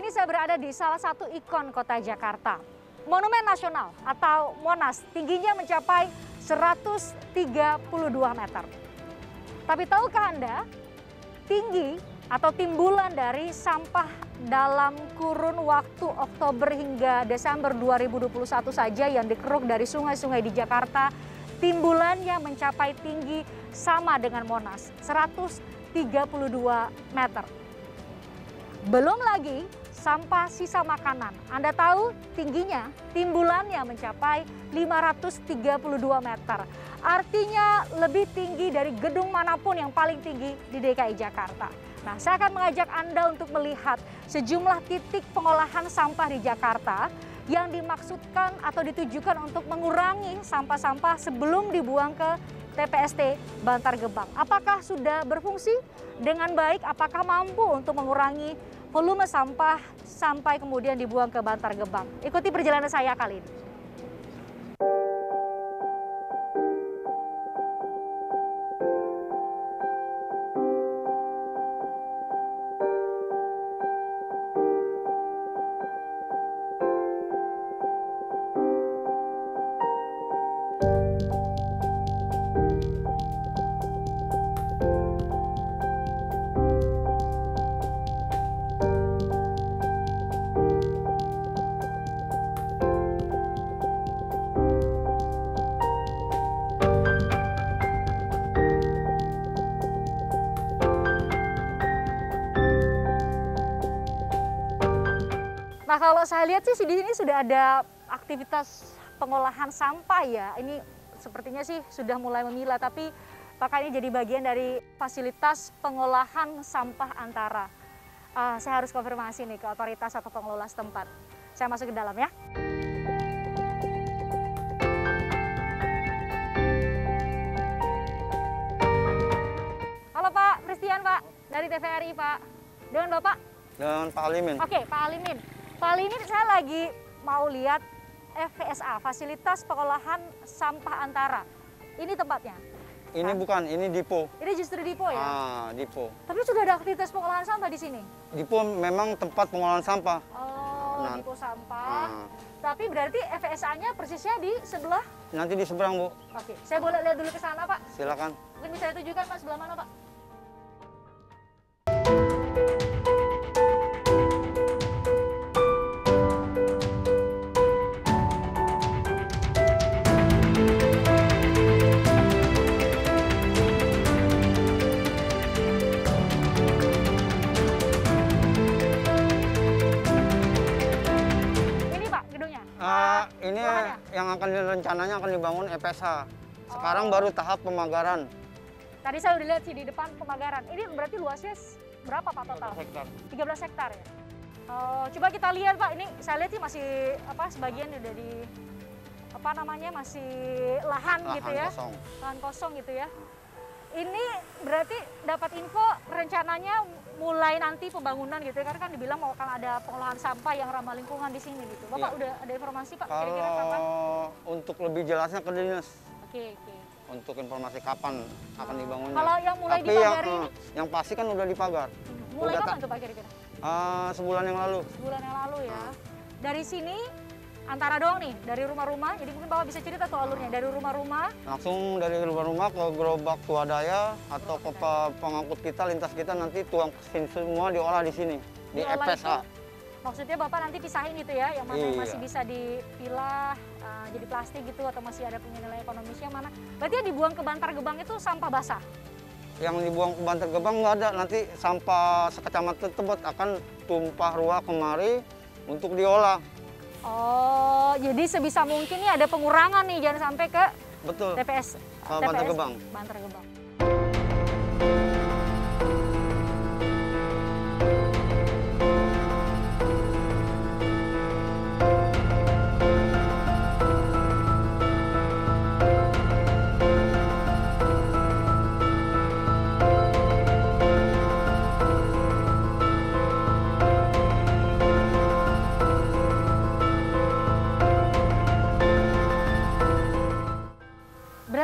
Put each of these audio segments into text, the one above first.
ini saya berada di salah satu ikon kota Jakarta. Monumen Nasional atau Monas, tingginya mencapai 132 meter. Tapi tahukah Anda, tinggi atau timbulan dari sampah dalam kurun waktu Oktober hingga Desember 2021 saja yang dikeruk dari sungai-sungai di Jakarta, timbulannya mencapai tinggi sama dengan Monas, 132 meter. Belum lagi sampah sisa makanan. Anda tahu tingginya, timbulannya mencapai 532 meter. Artinya lebih tinggi dari gedung manapun yang paling tinggi di DKI Jakarta. Nah, saya akan mengajak Anda untuk melihat sejumlah titik pengolahan sampah di Jakarta yang dimaksudkan atau ditujukan untuk mengurangi sampah-sampah sebelum dibuang ke TPST Bantar Gebang. Apakah sudah berfungsi dengan baik? Apakah mampu untuk mengurangi volume sampah sampai kemudian dibuang ke Bantar Gebang? Ikuti perjalanan saya kali ini. Nah, kalau saya lihat sih di sini sudah ada aktivitas pengolahan sampah ya. Ini sepertinya sih sudah mulai memilah, tapi apakah ini jadi bagian dari fasilitas pengolahan sampah antara? Saya harus konfirmasi nih ke otoritas atau pengelola setempat. Saya masuk ke dalam ya. Halo Pak Christian, Pak, dari TVRI Pak. Dengan Bapak? Dengan Pak Alimin. Oke, Pak Alimin. Kali ini saya lagi mau lihat FPSA, Fasilitas Pengolahan Sampah Antara. Ini tempatnya? Ini bukan, ini Dipo. Ini justru Dipo ya? Dipo. Tapi sudah ada aktivitas pengolahan sampah di sini? Dipo memang tempat pengolahan sampah. Oh, Dipo sampah. Tapi berarti FPSA-nya persisnya di sebelah? Nanti di seberang, Bu. Oke, saya boleh lihat dulu ke sana, Pak? Silakan. Mungkin bisa ditunjukkan, Pak, sebelah mana, Pak? Ini yang akan rencananya akan dibangun FPSA. Sekarang baru tahap pemagaran. Tadi saya udah lihat sih di depan pemagaran. Ini berarti luasnya berapa Pak total? 13 hektar. 13 hektar ya. Coba kita lihat Pak. Ini saya lihat sih masih sebagian udah di masih lahan gitu ya. Kosong. Lahan kosong gitu ya. Ini berarti dapat info rencananya mulai nanti pembangunan gitu ya, karena kan dibilang mau akan ada pengolahan sampah yang ramah lingkungan di sini gitu. Bapak udah ada informasi Pak kira-kira kapan? Untuk lebih jelasnya ke dinas. Oke. Untuk informasi kapan akan dibangunnya. Kalau yang mulai dipagar ini? Yang pasti kan udah dipagar. Mulai kapan tuh Pak kira-kira? Sebulan yang lalu. Sebulan yang lalu ya. Dari sini antara doang nih, dari rumah-rumah, jadi mungkin Bapak bisa cerita tuh alurnya, dari rumah-rumah. Langsung dari rumah-rumah ke gerobak swadaya atau ke pengangkut kita, lintas kita nanti tuang semua diolah di sini, di FPSA. Maksudnya Bapak nanti pisahin gitu ya, yang mana yang masih bisa dipilah jadi plastik gitu atau masih ada punya nilai ekonomis yang mana. Berarti yang dibuang ke Bantar Gebang itu sampah basah? Yang dibuang ke Bantar Gebang nggak ada, nanti sampah sekecamatan Tebet akan tumpah ruah kemari untuk diolah. Oh, jadi sebisa mungkin nih ada pengurangan nih, jangan sampai ke TPS Bantar Gebang. Bantar Gebang.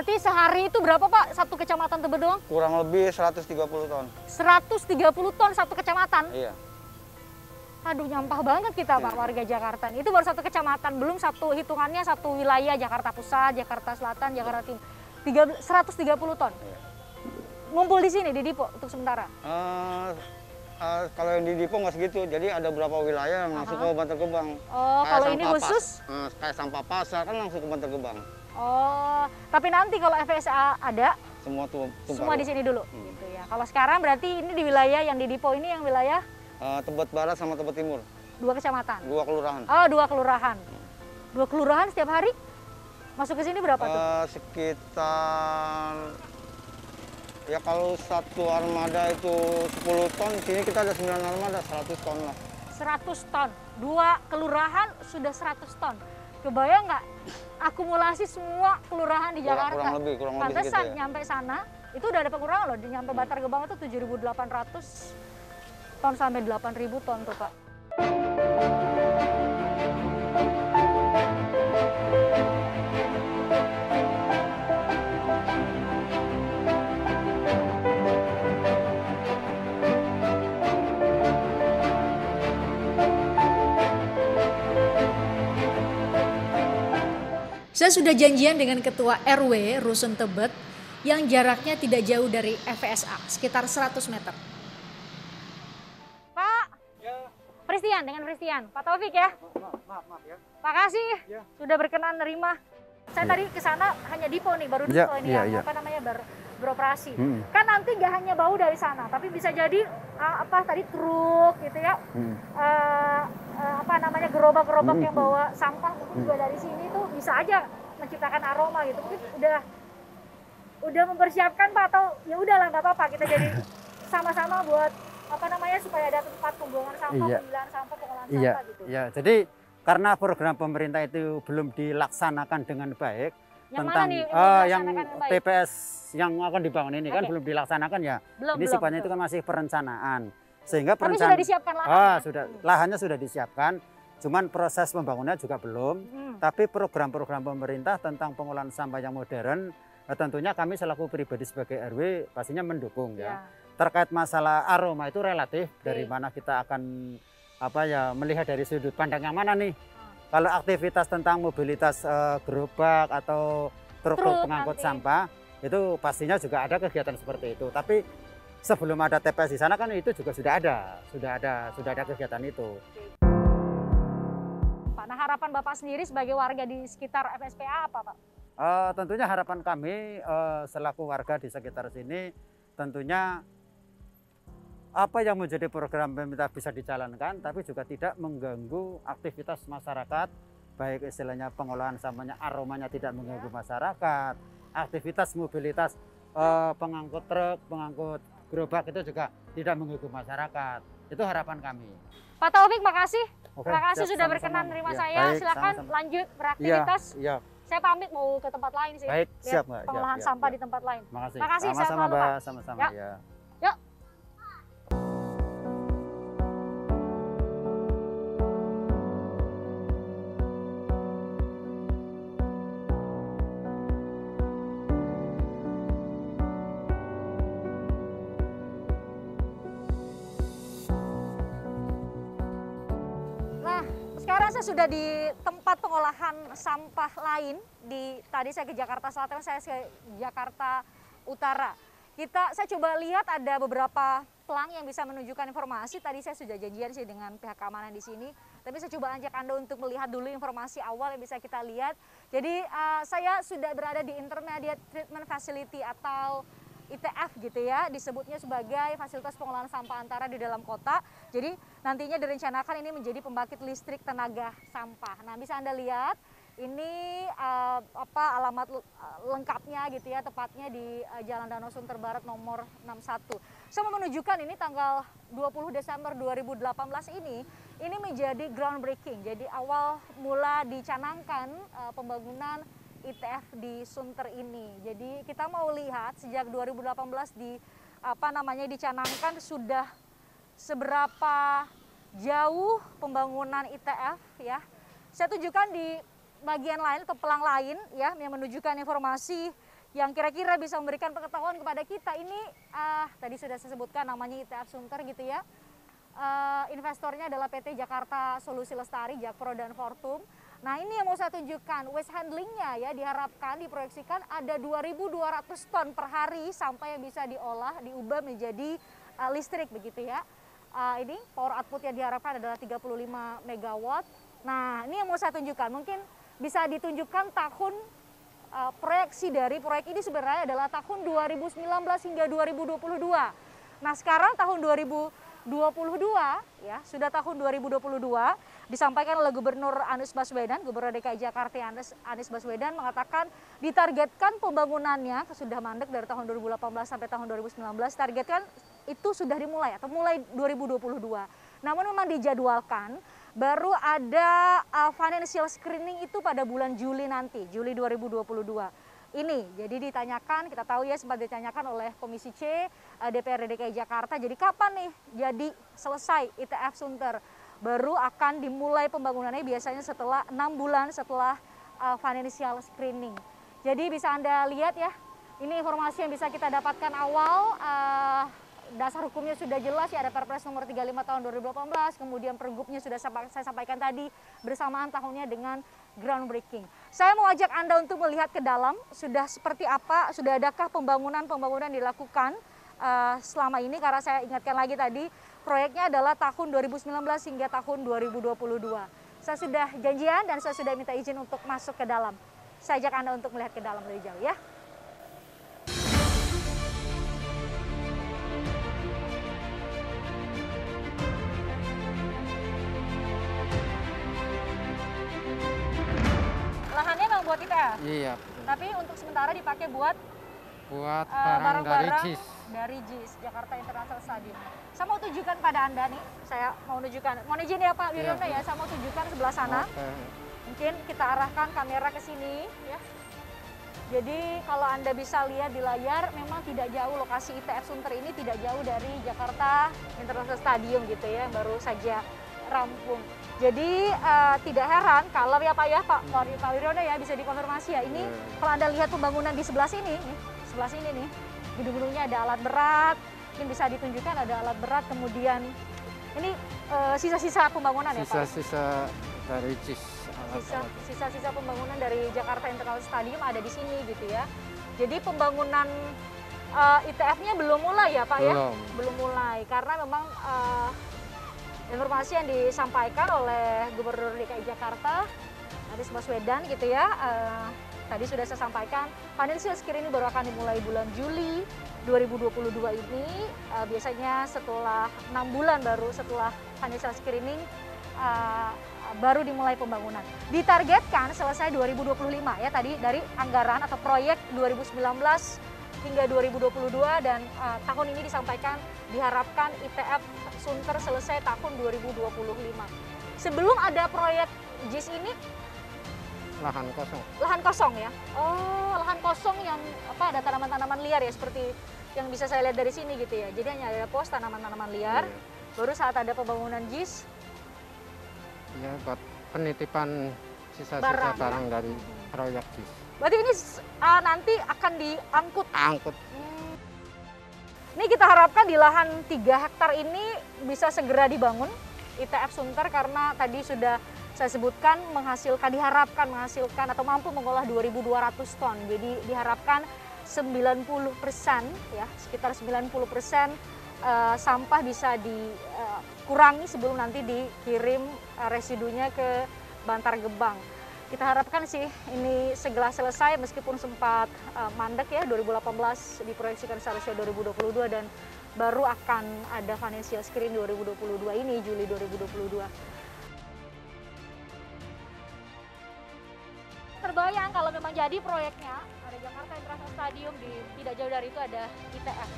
Berarti sehari itu berapa Pak satu kecamatan Tebet doang? Kurang lebih 130 ton. 130 ton satu kecamatan? Iya. Aduh, nyampah banget kita Pak warga Jakarta. Itu baru satu kecamatan, belum satu hitungannya satu wilayah Jakarta Pusat, Jakarta Selatan, Jakarta Timur. 130 ton. Ngumpul di sini di Dipo untuk sementara. Kalau yang di Dipo nggak segitu, jadi ada beberapa wilayah yang langsung ke Bantar Gebang. Oh, kalau ini khusus? Kayak sampah pasar kan langsung ke Bantar Gebang. Oh, tapi nanti kalau FSA ada, semua di sini dulu. Gitu ya. Kalau sekarang berarti ini di wilayah yang di Dipo ini yang wilayah? Tebet Barat sama Tebet Timur. 2 kecamatan? 2 kelurahan. Oh, 2 kelurahan. 2 kelurahan setiap hari? Masuk ke sini berapa tuh? Sekitar, ya kalau satu armada itu 10 ton, sini kita ada 9 armada, 100 ton lah. 100 ton, 2 kelurahan sudah 100 ton. Kebayang nggak akumulasi semua kelurahan di Jakarta? Kurang lebih Pantesan segitu ya. Nyampe sana, itu udah ada pengurangan loh, nyampe Bantar Gebang itu 7.800 ton sampai 8.000 ton tuh Pak. Saya sudah janjian dengan Ketua RW Rusun Tebet yang jaraknya tidak jauh dari FSA, sekitar 100 meter. Pak, ya. Pristian, dengan Pristian. Pak Taufik ya. Maaf ya. Pak kasih ya. Sudah berkenan nerima. Saya tadi ke sana hanya Dipo nih, baru Dipo ini apa namanya beroperasi. Kan nanti nggak hanya bau dari sana, tapi bisa jadi tadi truk gitu ya. Gerobak-gerobak yang bawa sampah mungkin juga dari sini tuh bisa aja menciptakan aroma gitu. Mungkin udah mempersiapkan Pak, atau ya udahlah nggak apa-apa, kita jadi sama-sama buat supaya ada tempat pembuangan sampah, pengolahan sampah, pengolahan sampah gitu. Iya, jadi karena program pemerintah itu belum dilaksanakan dengan baik, yang tentang yang TPS yang akan dibangun ini kan belum dilaksanakan ya. Ini sifatnya itu kan masih perencanaan. Sehingga tapi sudah disiapkan lahannya? Lahannya sudah disiapkan, cuman proses pembangunannya juga belum. Tapi program-program pemerintah tentang pengolahan sampah yang modern, tentunya kami selaku pribadi sebagai RW pastinya mendukung ya. Terkait masalah aroma itu relatif dari mana kita akan melihat dari sudut pandang yang mana nih. Kalau aktivitas tentang mobilitas gerobak atau truk pengangkut sampah itu pastinya juga ada kegiatan seperti itu. Tapi sebelum ada TPS di sana kan itu juga sudah ada kegiatan itu. Pak, nah harapan Bapak sendiri sebagai warga di sekitar FSPA apa Pak? Tentunya harapan kami selaku warga di sekitar sini, tentunya apa yang menjadi program pemerintah bisa dijalankan, tapi juga tidak mengganggu aktivitas masyarakat, baik istilahnya pengolahan sampahnya, aromanya tidak mengganggu masyarakat, aktivitas mobilitas pengangkut truk, pengangkut gerobak itu juga tidak mengganggu masyarakat. Itu harapan kami. Pak Taufik, makasih. Terima kasih sudah sama-sama. berkenan menerima saya. Baik, silakan sama-sama. lanjut beraktivitas. Iya. Saya pamit mau ke tempat lain sih. Baik, siap Mbak. Pengolahan sampah di tempat lain. Makasih. Makasih, Sama-sama sehat selalu, Mbak, Pak. sama-sama Ya. ya. Yuk. Nah, sekarang saya sudah di tempat pengolahan sampah lain. Tadi saya ke Jakarta Selatan, saya ke Jakarta Utara. Saya coba lihat ada beberapa pelang yang bisa menunjukkan informasi. Tadi saya sudah janjian sih dengan pihak keamanan di sini. Tapi saya coba ajak Anda untuk melihat dulu informasi awal yang bisa kita lihat. Jadi saya sudah berada di Intermediate Treatment Facility atau ITF gitu ya, disebutnya sebagai fasilitas pengolahan sampah antara di dalam kota. Jadi nantinya direncanakan ini menjadi pembangkit listrik tenaga sampah. Nah, bisa Anda lihat ini alamat lengkapnya gitu ya, tepatnya di Jalan Danau Sunter Barat nomor 61. Saya mau menunjukkan ini tanggal 20 Desember 2018 ini menjadi groundbreaking. Jadi awal mula dicanangkan pembangunan ITF di Sunter ini. Jadi kita mau lihat sejak 2018 dicanangkan sudah seberapa jauh pembangunan ITF ya. Saya tunjukkan di bagian lain atau pelang lain ya yang menunjukkan informasi yang kira-kira bisa memberikan pengetahuan kepada kita. Ini tadi sudah saya sebutkan namanya ITF Sunter gitu ya. investornya adalah PT Jakarta Solusi Lestari, Jakpro dan Fortum. Nah ini yang mau saya tunjukkan, waste handlingnya ya diharapkan diproyeksikan ada 2.200 ton per hari sampah yang bisa diolah, diubah menjadi listrik begitu ya. Ini power output yang diharapkan adalah 35 megawatt. Nah ini yang mau saya tunjukkan, mungkin bisa ditunjukkan tahun proyeksi dari proyek ini sebenarnya adalah tahun 2019 hingga 2022. Nah sekarang tahun 2022 ya, sudah tahun 2022 disampaikan oleh Gubernur Anies Baswedan, Gubernur DKI Jakarta Anies Baswedan mengatakan ditargetkan pembangunannya sudah mandek dari tahun 2018 sampai tahun 2019, targetkan itu sudah dimulai atau mulai 2022. Namun memang dijadwalkan baru ada financial screening itu pada bulan Juli nanti, Juli 2022. Ini jadi ditanyakan, kita tahu ya sempat ditanyakan oleh Komisi C DPRD DKI Jakarta, jadi kapan nih jadi selesai ITF Sunter? Baru akan dimulai pembangunannya biasanya setelah 6 bulan setelah financial screening. Jadi bisa Anda lihat ya, ini informasi yang bisa kita dapatkan awal. Dasar hukumnya sudah jelas ya, ada Perpres nomor 35 tahun 2018, kemudian pergubnya sudah saya sampaikan tadi, bersamaan tahunnya dengan groundbreaking. Saya mau ajak Anda untuk melihat ke dalam, sudah seperti apa, sudah adakah pembangunan dilakukan selama ini, karena saya ingatkan lagi tadi, proyeknya adalah tahun 2019 hingga tahun 2022. Saya sudah janjian dan saya sudah minta izin untuk masuk ke dalam. Saya ajak Anda untuk melihat ke dalam lebih jauh ya. Lahannya memang buat ITF? Iya. Tapi untuk sementara dipakai buat barang dari JIS. Dari JIS, Jakarta International Stadium. Saya mau tunjukkan pada Anda nih, saya mau tunjukkan. Mohon izin ya Pak Wiryono ya, saya mau tunjukkan sebelah sana. Mungkin kita arahkan kamera ke sini ya. Jadi kalau Anda bisa lihat di layar, memang tidak jauh lokasi ITF Sunter ini tidak jauh dari Jakarta International Stadium gitu ya, baru saja rampung. Jadi tidak heran kalau ya Pak ya, Pak Wiryono ya, bisa dikonfirmasi ya. Ini kalau Anda lihat pembangunan di sebelah sini, sebelah sini nih, gedung-gedungnya ada alat berat, mungkin bisa ditunjukkan ada alat berat, kemudian ini sisa-sisa pembangunan ya Pak? Sisa-sisa dari JIS. Sisa-sisa pembangunan dari Jakarta International Stadium ada di sini gitu ya. Jadi pembangunan ITF-nya belum mulai ya Pak ya? Belum mulai, karena memang informasi yang disampaikan oleh Gubernur DKI Jakarta Anies Baswedan gitu ya, tadi sudah saya sampaikan financial screening ini baru akan dimulai bulan Juli 2022 ini, biasanya setelah 6 bulan baru setelah financial screening baru dimulai pembangunan. Ditargetkan selesai 2025 ya, tadi dari anggaran atau proyek 2019 hingga 2022, dan tahun ini disampaikan diharapkan ITF Sunter selesai tahun 2025. Sebelum ada proyek JIS ini lahan kosong. Lahan kosong ya. Oh, lahan kosong yang ada tanaman-tanaman liar ya, seperti yang bisa saya lihat dari sini gitu ya. Jadi hanya ada pos tanaman-tanaman liar. Baru saat ada pembangunan JIS ya, buat penitipan sisa-sisa barang dari proyek JIS. Berarti ini nanti akan diangkut? Angkut. Ini kita harapkan di lahan 3 hektar ini bisa segera dibangun ITF Sunter, karena tadi sudah saya sebutkan diharapkan menghasilkan atau mampu mengolah 2.200 ton. Jadi diharapkan 90% ya, sekitar 90% sampah bisa dikurangi sebelum nanti dikirim residunya ke Bantar Gebang. Kita harapkan sih ini segera selesai, meskipun sempat mandek ya, 2018 diproyeksikan seharusnya 2022, dan baru akan ada financial screen 2022 ini, Juli 2022. Terbayang kalau memang jadi proyeknya, ada Jakarta International Stadium, tidak jauh dari itu ada ITF.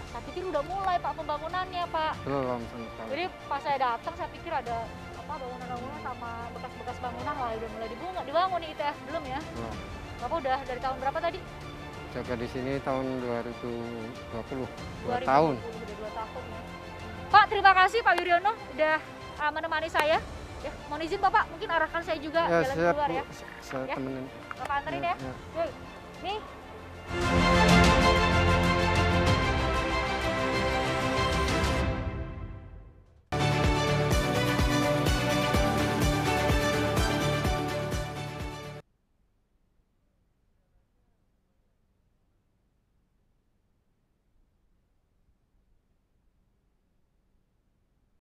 Saya pikir udah mulai Pak pembangunannya Pak. Belum. Jadi pas saya datang saya pikir ada bangunan-bangunan sama bekas-bekas bangunan, wah udah mulai dibangun nih ITF, belum ya? Belum. Bapak udah dari tahun berapa tadi? Jaga di sini tahun 2020, 2 2020, tahun. Udah 2 tahun ya. Pak, terima kasih Pak Wiryono udah menemani saya. Ya, mohon izin Bapak, mungkin arahkan saya juga jalan keluar ya. Saya temenin. Bapak anterin ya. Nih,